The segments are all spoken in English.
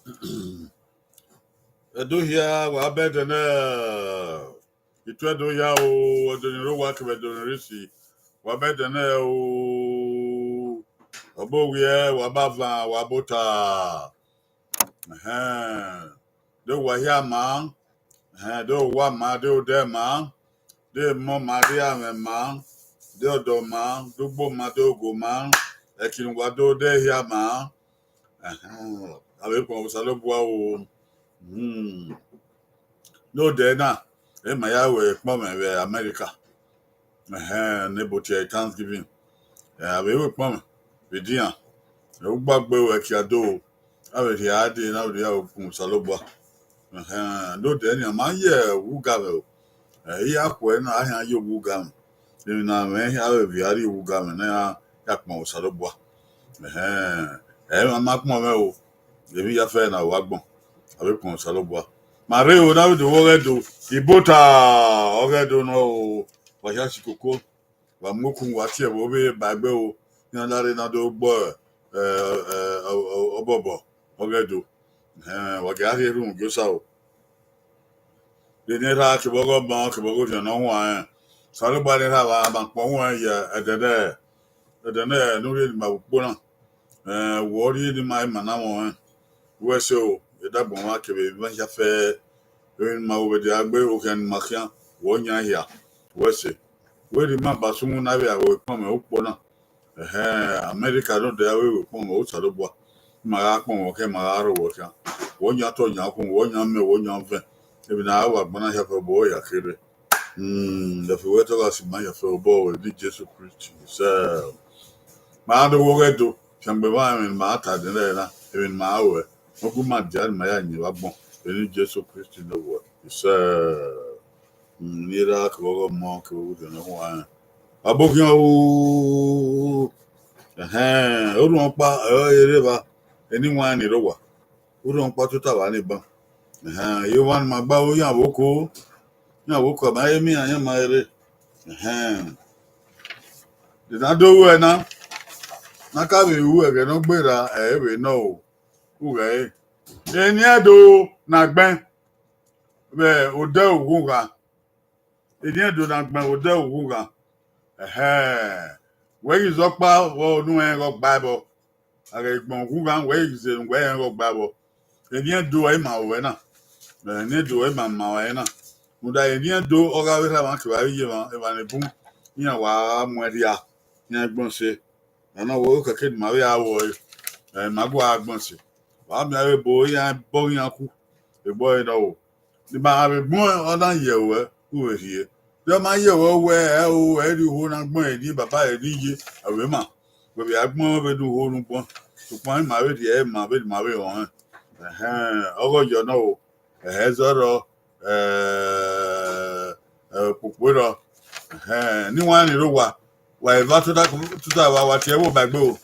Edo here, we are better now. It went do ya o, do you know what we do risi? We better now o. Obo we we bava, we bota. Do we here man? Do wa ma do de man? De mo ma de ame man? Do man? Do bo ma do go man? Ekin wa do de here man? Abe ko salo bua o. No de na. E ma ya we kpọ me we America. Neboti Thanksgiving. Abe we kpọ me. We dia. E gbagbe we kiado. Abe ti ade na we ya okun salobua. No de ni ma ye wuga we. Ya ko na ahia ye wuga me. Ni na me ya we bi ari wuga me na ya kpọ salobua. Ma kpọ me o. Ebi ya fe na wa gbon. Abe kpọ salobua. Mare o na do Oghe do Ibota Oghe do no wa ya sikoko wa moku wa tie wo be bagbe o ni lare na do gbo obobo Oghe do wa ga ri ru go sa o de ne ra ke bogo ba ke bogo je no wa sare ba de ra ba ba po wa ya edede no ri ma po na wo ri ni mai mana mo we so e da bon wa ke be ba ya fe ma wo de agbe o kan makia wo nya hia wo se we di ma basungu na we awo pon me opo na America no de we pon me o saro bua ma ga pon wo ke ma ga ro wo ka wo nya to nya pon wo nya me wo nya ve e bi na wa gbona ya fe bo ya kere da fe we to ga si ma ya fe bo we di Jesus Christ so ma do wo ge do chambe ba me ma ta de na e bi ma we mo ku ma jar ma ya ni wa bon e Jesus Christ no wo so nira ko go mo ko do no wa abokin o orun pa ere ba eni wa ni ro wa orun pa to ta wa ni ban ye wan ma gba o yan woko ba ye mi ayan ma ere de na do we na ka be wu e no gbera e we no o ge eni edo na gben be o de ogun ga eni edo na gben o de ogun ga where is okpa wo nu en go bible aga igbon ogun ga where is en where en go bible eni edo e ma we na eni edo e ma we na muda eni edo oga we ra ma ke wa ye ma e ba ne bun ni wa mo dia ni agbon se na wo ka ke ma we awo ma go agbon se wa mi awe bo yan ku e boy na o ni ba abe gbon odan ye we ku we hie yo ma ye we o e ri ho na gbon e ni baba e ni ye awe ma we bi agbon be du ho nu gbon to pon ma we di e ma we on ogo yo na o zoro poporo ni wa ni ro wa e va to da wa ti e wo bagbe o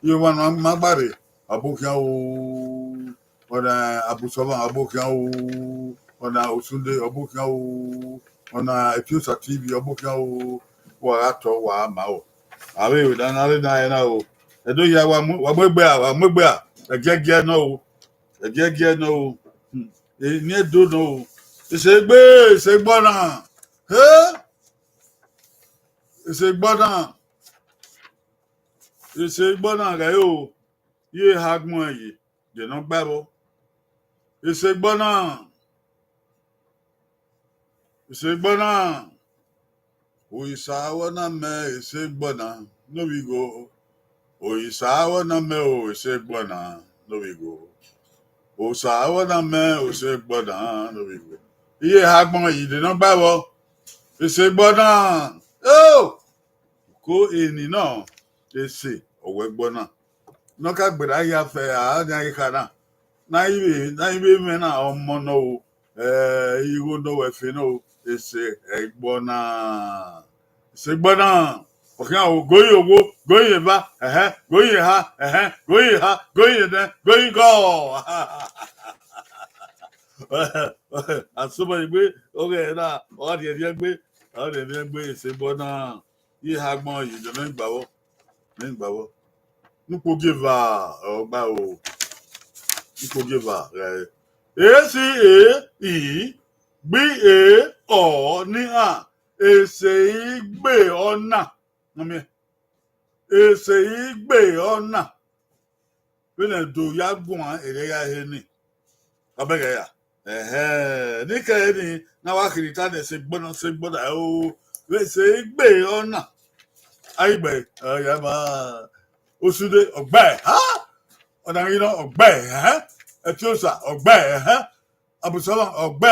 yo wa ma gbare abokian o ona abusoba abokian o ona osunde abokian o ona epiusa TV abokian o wa ato wa ma o awe o dan ale na o edo ya wa gbegbe a egege no o ni edo no o se gbona se gbona ga yo ye hagmo yi de no gbabo se gbona oyisawo na me se gbona no we go oyisawo na me o se gbona no we go osawo na me o se gbona no we go ye hagmo yi de no gbabo se gbona ko eni no ese owe gbona no ka gbera ya fe a nya ikana na ibe me na omo no igo no we fe no ese egbona okan o goyi ba goyi ha goyi de goyi go asubo igbe oge na o de gbe ese gbona yi ha gbon yi de no ngbawo nupo give ogba o Ipogeva, right? A-C-A-E-B-A-O ni a. Ese-igbe ona. Mami. Ese-igbe ona. When do ya go on ere heni. Abega ya. Nika eni na wa kirita de se gbona o. Ese-igbe ona. Aigbe, ya ma. Osude ogbe. Ha? Ona you know ogbe, Etiosa ogbe, Abusala ogbe.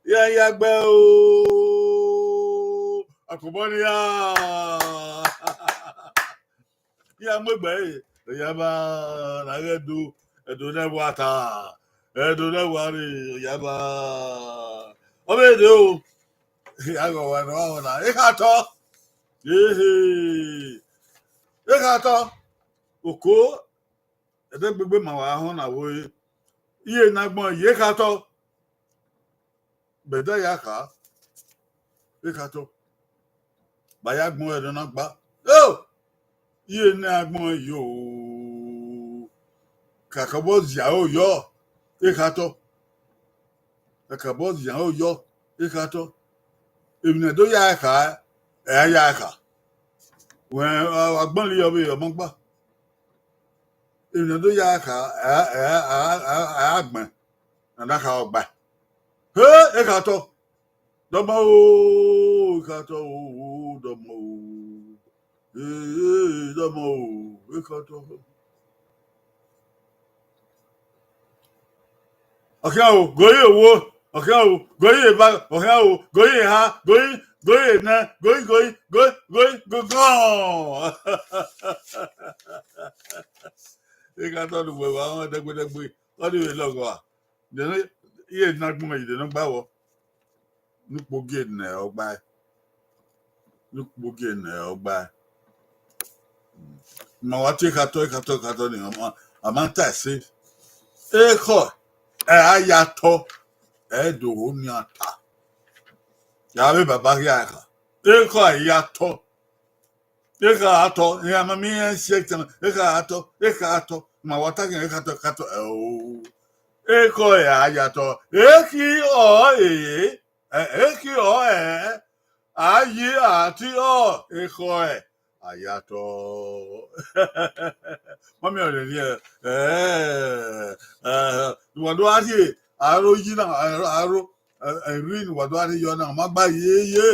Ya gbe o. Akoboni ya. Ya mogbe. Ya ba na edu ne wata. Edu ne wari ya ba. Obedo o. Ya go wa no na. Ikato. Ikato. Oko ede gbegbe ma wa ho na wo iye na gbon ye ka to beda ya ka e ka to ba ya gbon edo na gba iye na gbon yo kakabo zia o yo e ka to kakabo zia o yo e ka to ebina do ya ka ya ka wen agbon li yo be yo mo gba ebina do ya ka agbon na ka ogba e ka to domo o ka to o domo domo e ka to o goye wo o goye ba o goye ha goye na goye go e ka to lu wa won degbe o di logo wa de iye na gbon ide no gba wo nupo gate na ogba ma wa ti ka to ni amanta se e ko ayato do ni ata ya be baba ya ka e ko ayato e ka ato ya ma mi en sekta e ka ato ma wa ta ke ka to e ko ayato Aye àti ẹ̀kọ́ àyàtọ̀. Mọ́mí ọ̀rẹ́ ni ìwọ̀dọ̀ àti àárọ̀ yìí náà àárọ̀ ẹ̀rí ìwọ̀dọ̀ àti yọ náà má gbá yéyé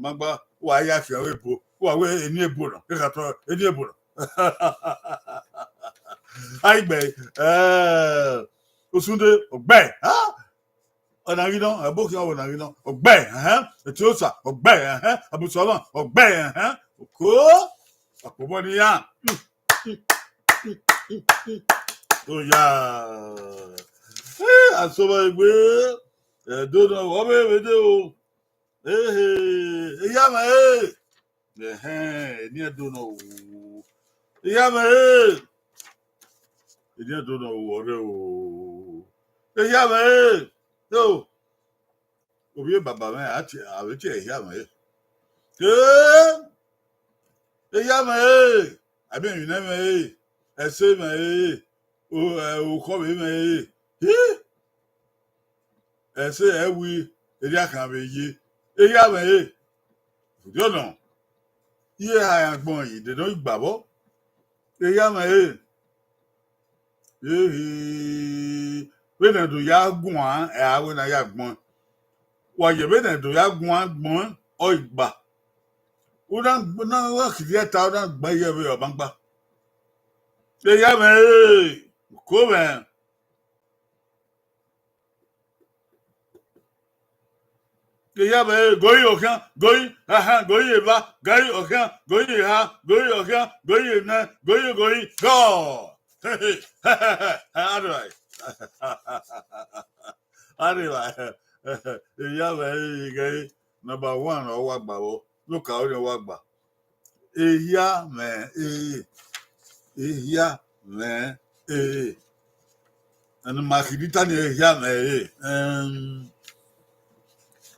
má gbá wà á yà fi àwọn èbò wà wẹ́ ẹni èbò náà kíkà tọ́ ẹni èbò náà. Àìgbẹ́ Osunde ọ̀gbẹ́ ọ̀nà rí náà ẹ̀bùkún ọ̀wọ̀ ọ̀nà rí náà ọ̀gbẹ́ Etiosa ọ̀gbẹ́ Abusala ọ̀gbẹ́ òkó àpòbọ̀ níyà ó yà àsọ̀bọ̀ ìgbé ẹ̀dọ́nà wọ́n bẹ̀rẹ̀ dé o ìyá mà ní ẹ̀dọ́nà o ìyá mà ní ẹ̀dọ́nà o ọ̀rẹ́ o ìyá mà yo obi baba me ati aweti ehia me ehia me abi yune me ese me o ko me ese ewi eri akan be yi ehia me yo no iye ha agbon yi de no igbabo ehia me when do ya gwan when ya gbon wa ye when do ya gbon o igba o dan na wa kiri ta o dan gba ye be oban gba e ya me ko me e ya me goyi okan goyi goyi ba goyi okan goyi ha goyi okan goyi na goyi go alright Arriba. Ya ve number 1 o wa gba wo. Look how they wa gba. Eya me eya me and makidita ni eya me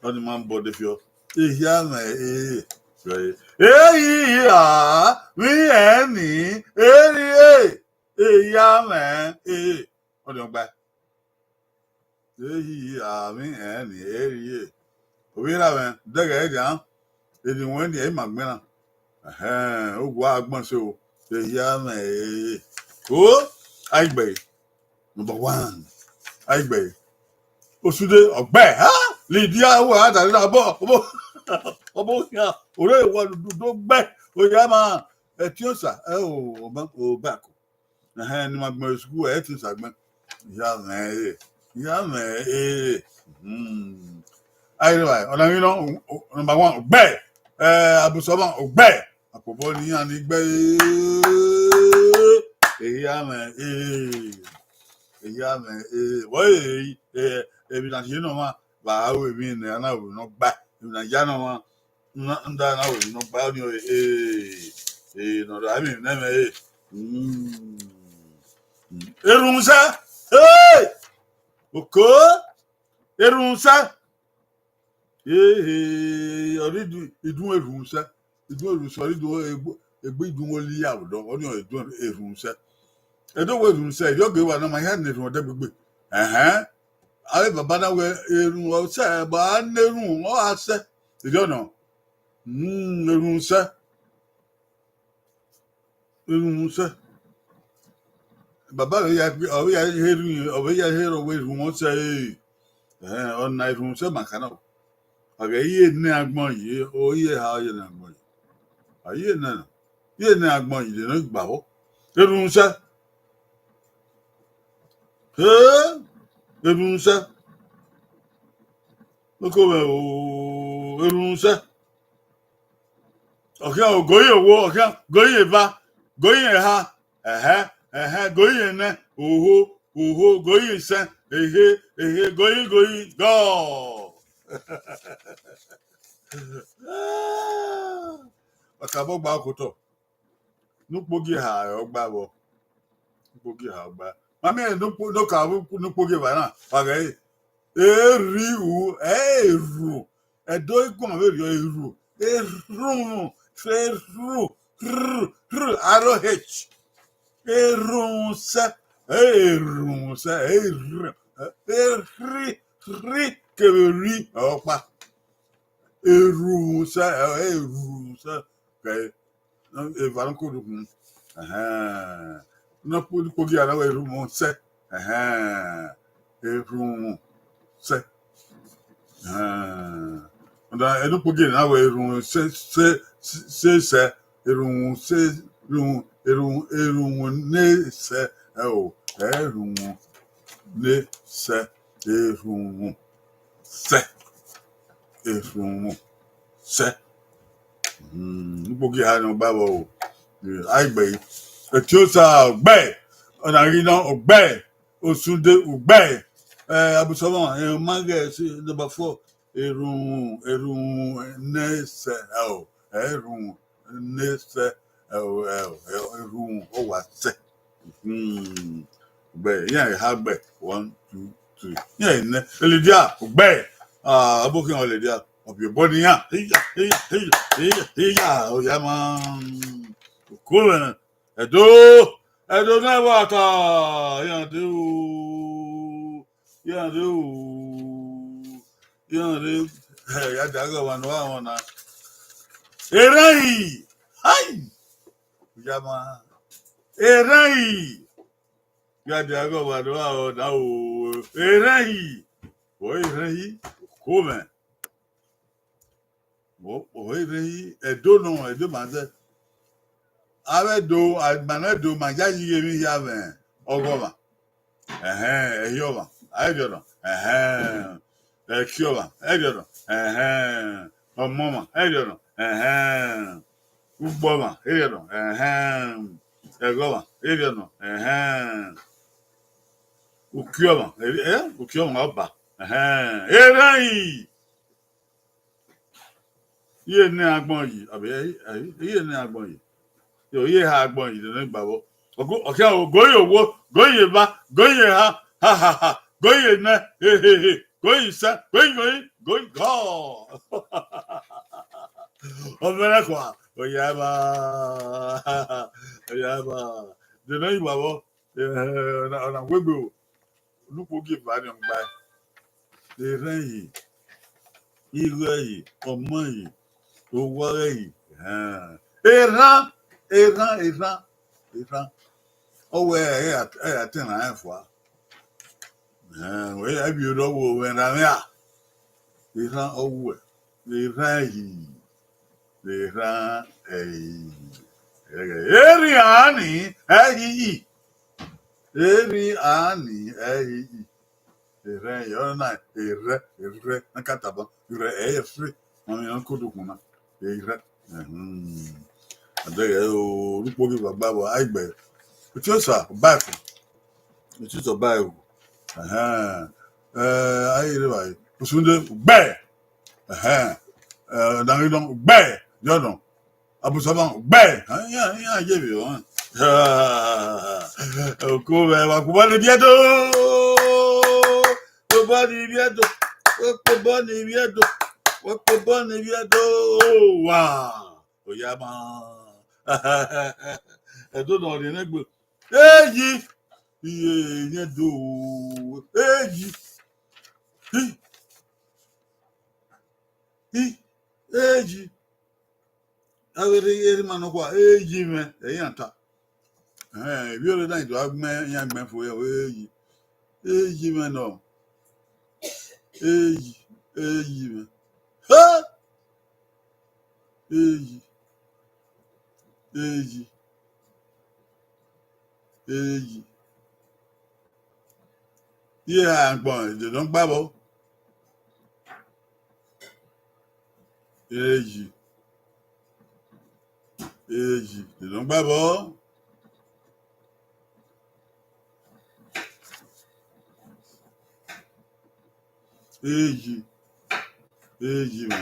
on man body fio. Eya me right. Eya mi eni eri Yeah, man. What do you buy? I mean, any area. We have a dagger down. If you went the Magmena. Oh, what must you? Yeah, man. Oh, I bay. Number one. I bay. Osude Oghe, huh? Lydia, who had a little about here. Ore, what do back? Oh, yeah, man. At your sir. Oh, back. The hand my most good at his segment. Yeah, man. Yeah, man. Anyway, you know, number one, Oghe. Abusoma Oghe. Àpòbọ̀ ní ànígbẹ́. Yeah, man. Yeah, man. Why? If you know, ma, but I will be in there, and I will not back. If you know, ma, and then I will not buy you. No, I mean, never. Erunsa, hey, okay, Erunsa, already do Erunsa, it was sorry, do a big only out, or you do Erunsa. I don't want to say, you'll give one of my hand, it will be. I bàbá náà wẹ erun ọsẹ bá nẹrun ọ àṣẹ ìjọnà erun ṣẹ bàbá rẹ yà pé ọwọ yà erun ọwọ yà erun ọwọ erun ọsẹ ọ̀nà erun ṣẹ màkànà ọ̀gá iye ní agbọ̀n yìí ó yẹ ha ọyẹ ní agbọ̀n yìí ayé náà yẹ ní agbọ̀n yìí lẹ́nu ìgbà wọ́ erun ṣẹ erun ṣẹ. Look over Erunse. Okay, okay, goye va, goye ha, goye ne, goye se, goye, go. Akabo gba koto. Nupogi ha ogba bo. Nupogi ha ogba. Mami no ka nupogi va na. Pagaye. Eru, edo ikun eru, R-O-H, erunsa, keberi, opa, erunsa, okay, evanko dukun, no pogi ana erunsa, erunsa. I don't forget now. Erun se erun ne se erun ne se erun se. Nupogi ha no babo. Aigbe. Etiosa Oghe. Onarina Oghe. Osunde Oghe. Abusoma manga number 4 erun nese erun nese erun o wa se Oghe yeah ha gbe 1 2 3 yeah ne Lydia Oghe abokin o Lydia obi body yan o ya man cool edo na wata yan do yeah, yeah, daga wana. Erai, hi, yama. Erai, yeah, daga wana. Erai, boy, erai, come. Boy, erai, edo mande. Ave do, manado, manjaji yemi yave, ogoma. Eyoma. I don't know. Kiola. I don't know. Mama. I don't know. Uboma. I don't know. Egola. I don't know. Ukioma. Ukioma Oba. Erai. Ye ne agbon yi. Abi ye ne agbon yi. Yo ye ha agbon yi de gbabo. Okay, goye ba, goye ha. Goye ne, goye sa, goye, go. Omena kwa, oyaba. De no ibabo, Na wego nupo give bad on by the rain yi ọmọ yìí owó yìí ìran ọwọ́ ẹ̀ àtẹ̀nà ẹ̀ fọ́ wẹ́ẹ́ ẹ̀bí ọlọ́wọ́ wẹ́nàmíà ìran ọwọ́ ìran yìí eri àní ẹ̀yí ìran yìí ọ̀nà náà èrè nkàtàbà èrè ẹ̀yẹ firi mọ̀mí ẹ̀ ń kó dùkùn náà èrè àdéhùn olùkọ́ bí bàbá wa àìgbẹ́ òtí ó sà báyìí ayé rẹ̀ báyìí òsùnjẹ́ gbẹ́ẹ̀ dàngídọ́n gbẹ́ẹ̀ yọ̀dọ̀n abùsọ̀bọ̀n gbẹ́ẹ̀ yíyan àjẹbì wọn. Òkú rẹ̀ wà kó bọ́ ní bíẹ́dọ̀ wọ́pọ̀ ní bíẹ́dọ̀ wà òyà máa ẹ̀dọ́ náà ní ẹgbẹ́ èyí iye yẹn dò èyí awere yeri manokwa èyí mẹ ẹ̀yìn àtà bí ó lè náà ìdò agbẹ́ yẹn gbẹ́ fún yẹ èyí mẹ náà èyí mẹ èyí yẹ àgbọn ìdèdó ń gbàbọ èyí ìdèdó ń gbàbọ èyí mẹ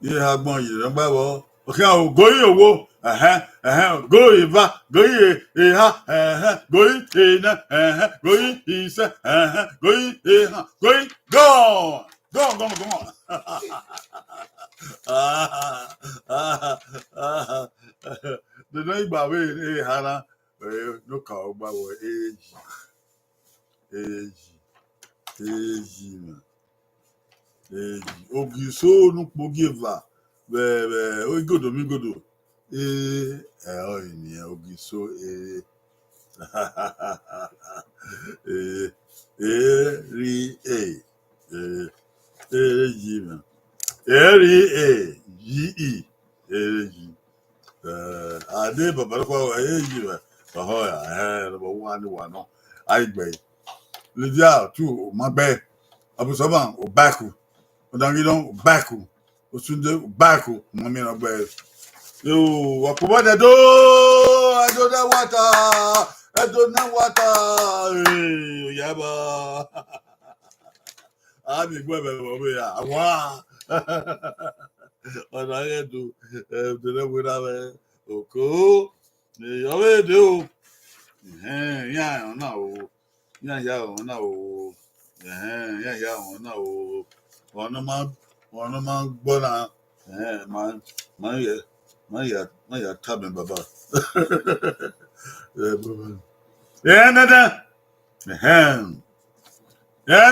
yẹ àgbọn ìdèdó ń gbàbọ òkè àwọn ògóyè owó goyi va goyi eha goyi ena goyi isa goyi eha goyi gone the no igba we hana no ka ogba wo eji ogiso nupo giva bẹ́ẹ̀ ó gòdò mí gòdò ẹ̀rọ ènìyàn ogiso rí èyí mọ̀ rí yí adé bàbá lọ́kọ̀ èyí mọ̀ ọ̀họ́ ẹ̀rọ wà ní wà náà àìgbẹ̀ lèdí àtú ọmọbẹ́ abùsọ́bà ọ̀báàkù ọ̀dàngídán ọ̀báàkù osunde báàkù mọ̀mí ọgbẹ́ yóò ọ̀pọ̀bọ̀ dẹ̀dọ́ ẹ̀dọ́ náà wáta òyàbọ̀ àmì gbọ́ ẹ̀bẹ̀ wọ̀ bẹ́ẹ̀ àwọn ọ̀nà ayédò ẹ̀dọ́lẹ́wé náà òkó ìyọ̀wé èdè o yíyá àwọn náà o yíyá àwọn náà o ọ̀nà máa ń gbọ́ náà máa yà tábì bàbá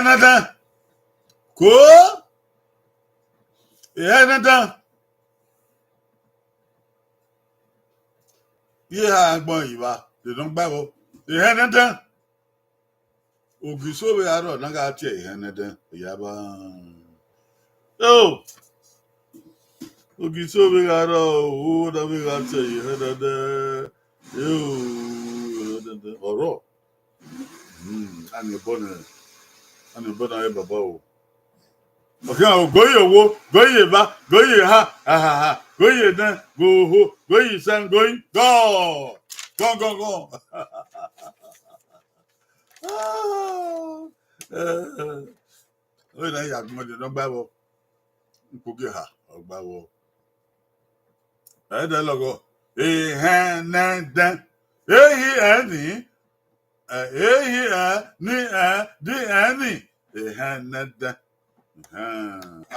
nada kó nada yé àgbọn ìwà dèdè ń gbàgbọ́ nada ògìsóbe àárọ̀ náà ká tiẹ̀ nada ìyàbá. Ogiso be gara o da be ga tse da yo oro ani bona e baba o oke o goye ba goye ha goye dan go ho goye san goye go o na ya mo de no gbabo nkoge ha ogbawo ẹ̀ẹ́dẹ̀ lọ́gọ́ ìhẹ́nẹ́dẹ́ èyí ẹ̀ní ẹ̀dí ìhẹ́nẹ́dẹ́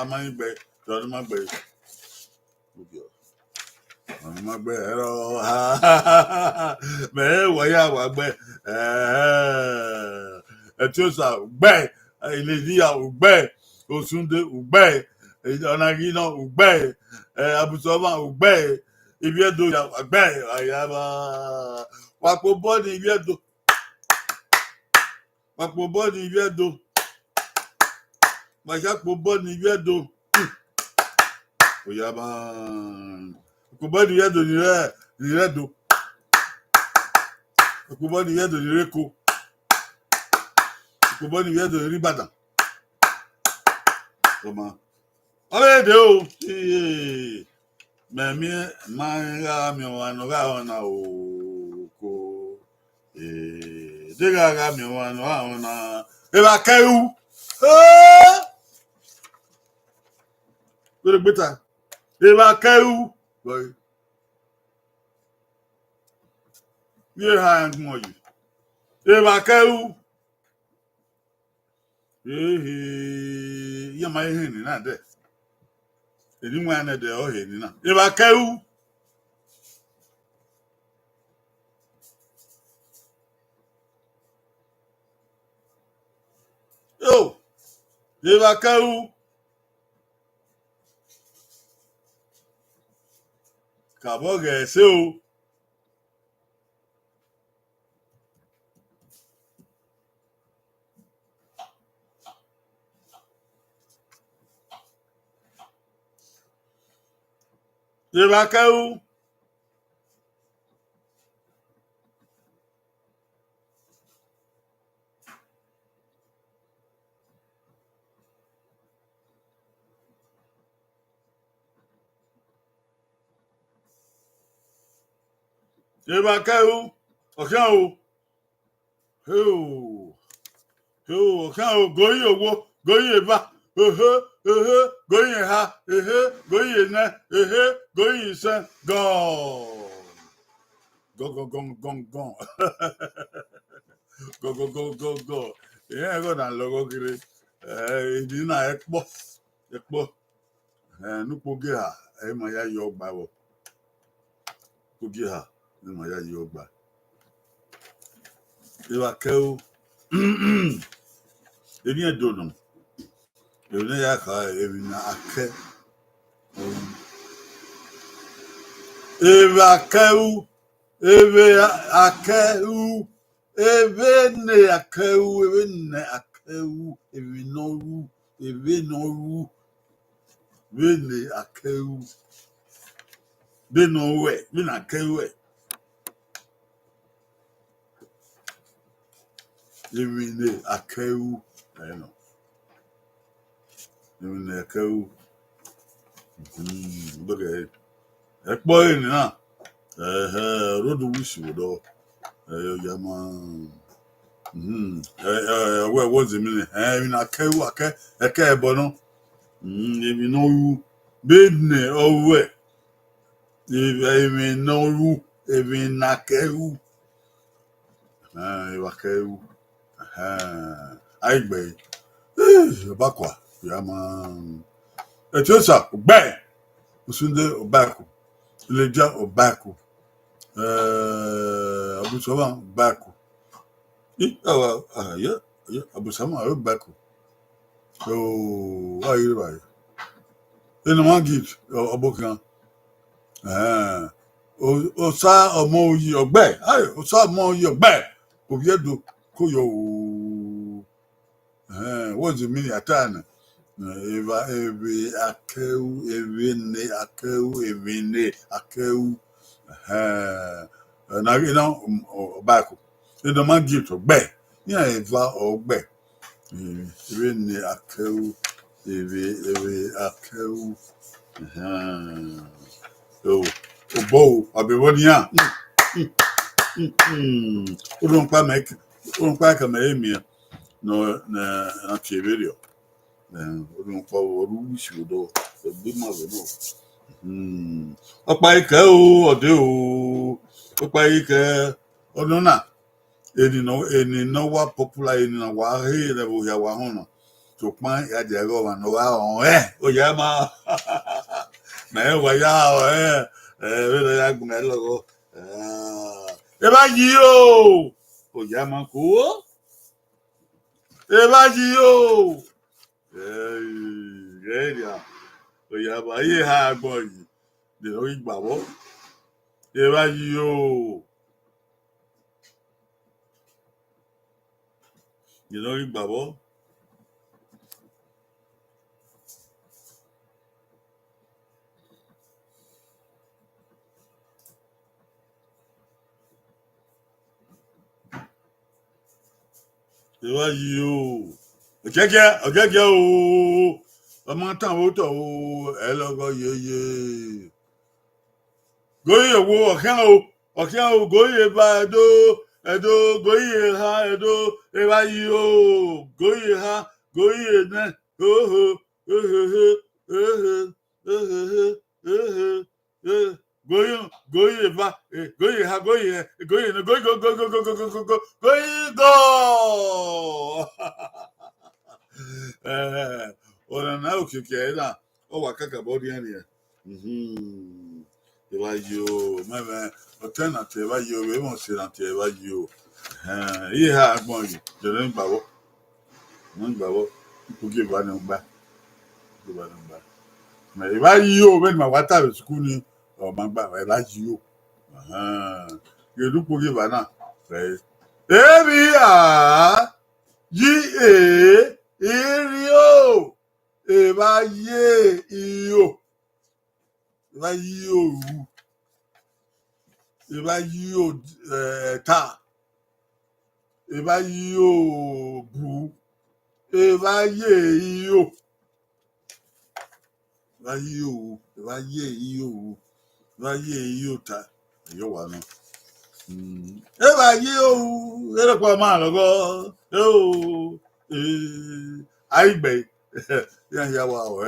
amáyígbẹ́ tọ́dún má gbẹ́ my bed. Man, why I bet? A choose out bed. A lady out bed. Go soon to bed. Onagino bed. Abusoma bed. If you do a bed, I have a wako body. If you do wako body, if you do my wako body, if you do. Oyaba. Kubadi yedo ni redo. Kubadi yedo ni reko. Kubadi yedo ni ribada. Toma. Ole de o. Me manga mi wano ga ona o ko. De ga mi wano ga ona. E ba keu. Go beta. E ba keu. Boy. Ye ha ngmo yi. E ba keu. Ya ma ihe ni na de. Edi nwa na de o he ni na. E ba keu. Yo. E ba keu. Ka bo ge se o. E ba keu. E ba keu. O kan o. Ho. Ho, kan o go yi owo, go yi ba. Go yi ha, go yi na, go yi san. Go. Go go go go go. Go go go go go. Yeah, go na logo kiri. Idi na ekpo. Ekpo. Nupo ge ha, e ma ya yo gba wo. Ko ge ha, e ma ya yo gba. E wa ke o. Ebi edono. Ebi ya ka ebi na ake. Ebi akeu. Ebi akeu. Ebi ne akeu. Ebi ne akeu. Ebi noru. Ebi noru. Ebi ne akeu. Ebi nowe. Ebi na akeu. Ebi ne akeu. I know. Ebi ne akeu. Look at it. Ekpo ni na. Road wish wodo. Yama. Where was the minute? Ebi na akeu ake ebo no. Ebi noru. Bedne owe. Ebi noru. Ebi na akeu. Ebi akeu. Aigbe. Bakwa. Yama. Etiosa, Oghe. Usunde Obaku. Ileja Obaku. Abusama Obaku. Yeah. Abusama Obaku. So, why you right? In the market, Obokan. Osa Omo yi Oghe. Osa Omo yi Oghe. Obiedo Koyo. What's the meaning at time? Eva evi akeu evine akeu evine akeu na you know Obaku the man give to Oghe yeah eva Oghe evine akeu evi akeu obo abewonia odon pa ka emi no na video odun pa oru isudo be ma be no opa ike o ode o opa ike odun na eni no wa popular eni na wa he le bo ya wa hono to pan ya de go wa no wa o ya ma na e wa ya Velo ya con el logo. Eba yo. O llaman cuo. Eba yo. Ya. O ya va y ha boy. De hoy babo. Eba yo. De hoy babo. Eba yo. Okay, o. Ọmọ tán ó tọ̀ o. Ẹ lọ́gọ́ yeye. Goye wo ọ̀kẹ́ o goye bá ẹ̀dọ́ goye ha ẹ̀dọ́ ẹ̀wá yìí o goye ha goye náà oho goye bá goye ha goye na goye go. Ọ̀nà náà òkèkè ẹ̀ náà ọ̀wà kàkàbọ̀ díẹ̀ nìyẹn. Eba yo, meme, alternative eba yo, we won't say that eba yo. He ha agbon yi, jere ngbawo. Ngbawo, people give one number. Give one number. Na eba yo, when my water is school ni, o mangba eba yo. You do give one right. Ebi G-A, Irio. Eba ye, iyo. Eba yo. Eba yo ta. Eba yo bu. Eba ye yo. Eba yo. Eba ye yo. Eba ye yo ta. Yo wa no. Eba yo. Ere kwa ma logo. Yo. Aigbe. Ya wa o.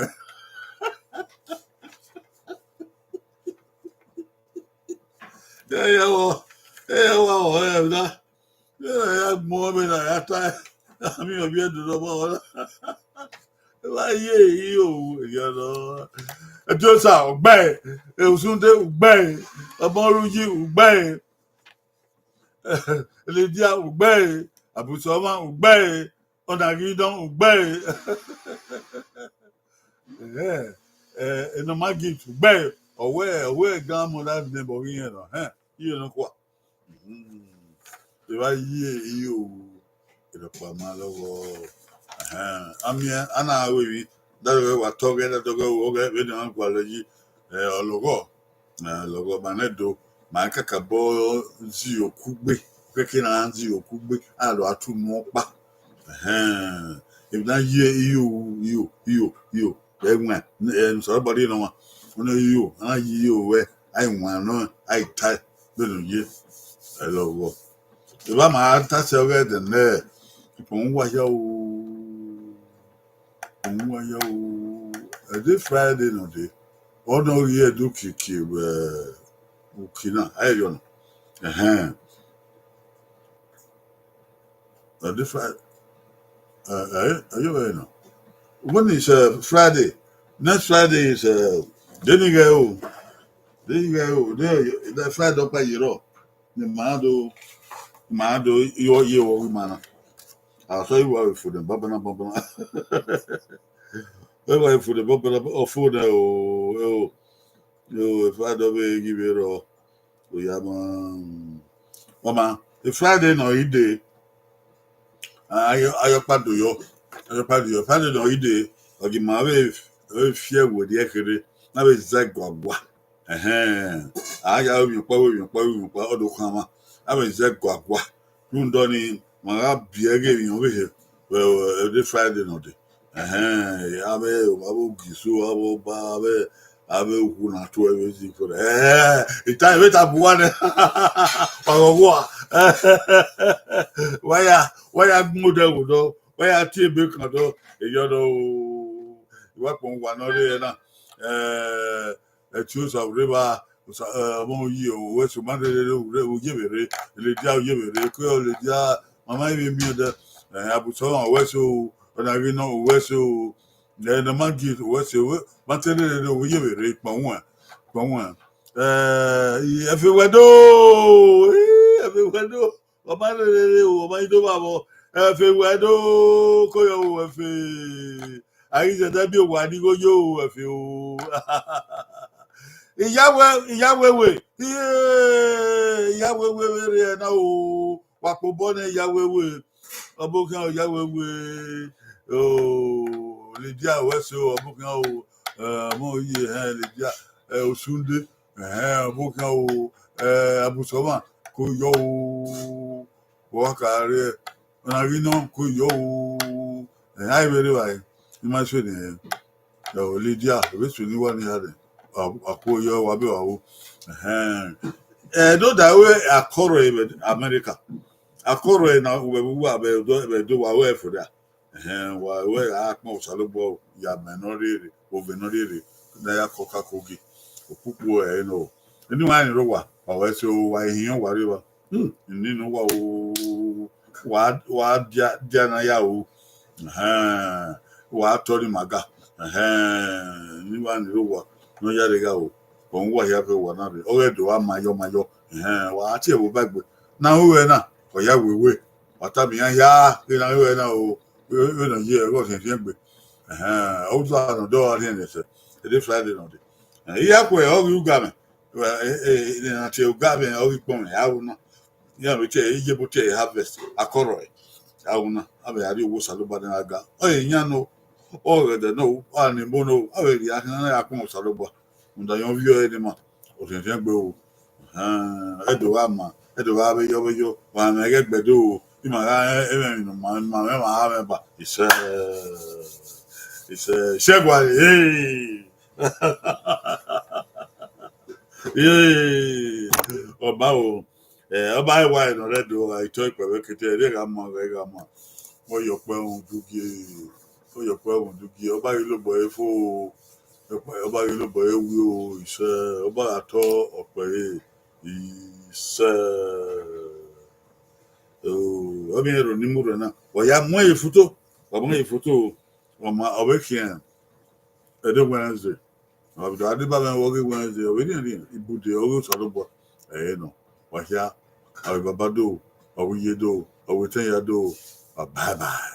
Ya wa o da. Ya mo me na ya ta. Ami obi edu do mo. Eba ye yo. Ya no. Ejosa ogbe. Eusunde ogbe. Omoruji ogbe. Eledia ogbe. Abusoma ogbe. Onagidan ogbe. No magi ogbe. Owe gan mo that name bo yin no. You know kwa. Eba ye yo. Ero pa ma lowo. Ami ana we that we together to go Oghe we don kwa loji ologo. Logo manedo ma kakabo zi okugbe. Keke na zi okugbe alo atu mo pa. If na ye you somebody no one you and you where I want no I type ye hello if I'm at touch away the ne a day Friday no day or no year do kiki ukina I don't a different are you know when is Friday? Next Friday is then you go. There that Friday up by your the Mado your year or man. I'll say you for the Babana. Where for the Babana or for the if I don't give it all. We have Mama, the Friday no day. I pad yo. I pad your father no day. Or give my way fear with the ekere. Now it's like gwagwa. I have you power all the kama. I was like gwagwa. You don't need my be again over here. Well, every Friday no day. Abe gisu abo abe kuna to everything for it time wait up one why model do why tea bake no do you know what one no na a choose of river mo yi o we so man o yebere le dia o yebere ko le dia mama mi de abuso on we so on a no we so the man give we so man tell the we yebere pon one everywhere do, everywhere do. Ọba rere o, ọba yìí tó bá bọ̀. Everywhere do, kó yọ o, ẹ̀fẹ̀. Àyíṣẹ́ tẹ́bí òwò àdígó yóò ẹ̀fẹ̀ o. Ìyáwéwé, ìyáwéwé rẹ̀ náà o. Wàpò bọ́ ní ìyáwéwé. Ọbọ̀kan ìyáwéwé. Lydia West o, ọbọ̀kan o. Mo yí Lydia Osunde. Ọbọ̀kan o. Abusoma kò yọ o. Wọ́kàrẹ́ ọ̀nàrí náà kò yọ o. Àìbẹ̀rẹ̀ wáyé ní máa ṣe nìyẹn. Lydia ìwésù ní wọ́n ní àdé àkóyọ wàbẹ̀ wàwó. Dọ́dàwé àkọ́rọ̀ Amẹ́ríkà. Àkọ́rọ̀ ẹ̀ náà wẹ̀wúwà àbẹ̀dọ́ wàwó ẹ̀fọ̀dà. Wàwó àpọ̀ ọ̀sálógbọ̀ yàmẹ̀ náà rèrè òvè náà rèrè náà kọ́ka kogi òpópó ẹ̀ náà. Ẹni wàá nìró wà wàwó ẹsẹ̀ wà èèyàn wà rí wa. Nínú wà o wàá díàná yà o. Wàá tọ́rí màgà. Ní wàá nìró wà ní yàrá ga o. Òun wà yà fẹ́ wà náà rè. Ọ̀rẹ́ dò wà mayọ́. Wàá tí ẹ̀ wò bá gbé. Náà wúwẹ̀ náà ọ̀yà wèwè. Wàtàbíyàn yá kí náà wúwẹ̀ náà o. Yóò nà yí ẹ̀rọ ọ̀sẹ̀ fi ń gbé. Ọ̀tún àná dọ́wọ́ àti ẹ̀nẹ̀sẹ̀. Èdè Friday náà dé. Ìyá kò ẹ̀ ọ̀rí ugà mẹ́. Àti ugà mẹ́ ọ̀rí pọ̀ mẹ́ yàwó náà. Yà mí tẹ̀ ẹ̀ yíyẹ bó tẹ̀ ẹ̀ harvest akọ̀rọ̀ ẹ̀. Yàwó náà. Àbẹ̀ yàrá owó sàlóbà náà ga. Ọ̀yẹ̀ yàn náà. Ọ̀rẹ́dẹ̀ náà. Ọ̀nìbó náà. Àbẹ̀ yà kí náà yà kún sàlóbà. Ǹdàyàn fíọ́ ẹ̀ ní ma. Ọ̀sẹ̀ fi ń gbé o. Ẹ̀dọ̀ wa mà. Ẹ̀dọ̀ wa bẹ́yọ́. Wà á mẹ́gẹ́ gbẹ̀dọ̀ o. Ìmọ̀ra ẹ̀mẹ̀rin màmá àmẹ́bà. Ìṣẹ́gun àlè. Ọba o. Ọba ìwà ẹ̀nà rẹ̀ dò àìtọ́ ìpẹ̀wẹ́ kété ẹ̀rẹ́ ìgbà mọ̀ rẹ̀ ìgbà mọ̀. Wọ́n yọ pẹ́ ohun dúgìí. Ọba yìí ló bọ̀ ẹ́ fó o. Ọba yìí ló bọ̀ ẹ́ wí o. Ìṣẹ́ ọba àtọ́ ọ̀pẹ̀ ìṣẹ́. Ọmọ ẹ̀rọ ní múrò náà. Ọ̀yà mú èyí fótó. Ọmọ èyí fótó. Ọmọ ọ̀bẹ kìíyàn. Ẹ̀dẹ́ Wednesday. Ọ̀bẹ̀dọ̀ Adébábẹ̀ wọ́gẹ́ Wednesday. Ọ̀bẹ̀ ní ibùdó ọ̀rẹ́ sọ̀rọ̀bọ̀. Ẹ̀yẹ́ nọ. Wàhíà. Ọ̀bẹ̀ bàbá dò. Ọ̀bẹ̀ yé dò. Ọ̀bẹ̀ tẹ́yà dò. Bye bye.